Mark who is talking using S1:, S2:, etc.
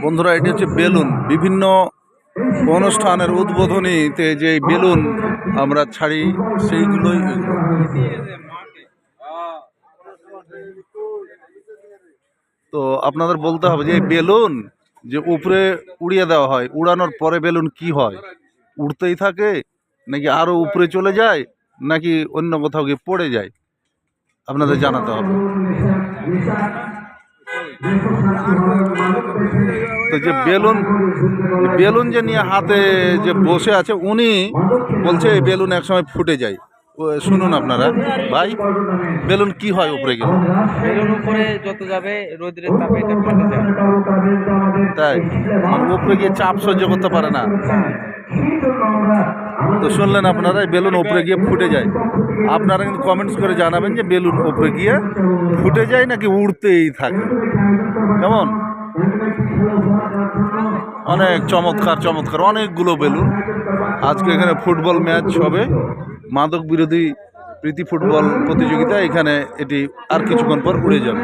S1: বন্ধুরা, এটি হচ্ছে বেলুন। বিভিন্ন অনুষ্ঠানের উদ্বোধনীতে যে বেলুন আমরা ছাড়ি সেইগুলোই। তো আপনাদের বলতে হবে যে এই বেলুন যে উপরে উড়িয়ে দেওয়া হয়, উড়ানোর পরে বেলুন কি হয়? উড়তেই থাকে নাকি আরো উপরে চলে যায় নাকি অন্য কোথাও গিয়ে পড়ে যায়? আপনাদের জানাতে হবে। তো যে বেলুন যে নিয়ে হাতে যে বসে আছে উনি বলছে এই বেলুন একসময় ফুটে যায়। শুনুন আপনারা ভাই, বেলুন কি হয় উপরে গেলে?
S2: বেলুন উপরে যত যাবে রোদের তাপে এটা ফেটে যায়।
S1: তাই মানে উপরে গিয়ে চাপ সহ্য করতে পারে না। তো শুনলেন আপনারা, এই বেলুন উপরে গিয়ে ফুটে যায়। আপনারা কিন্তু কমেন্টস করে জানাবেন যে বেলুন উপরে গিয়ে ফুটে যায় নাকি উড়তেই থাকে। কেমন? অনেক চমৎকার চমৎকার অনেকগুলো বেলুন। আজকে এখানে ফুটবল ম্যাচ হবে, মাদক বিরোধী প্রীতি ফুটবল প্রতিযোগিতা। এখানে এটি আর কিছুক্ষণ পর উড়ে যাবে।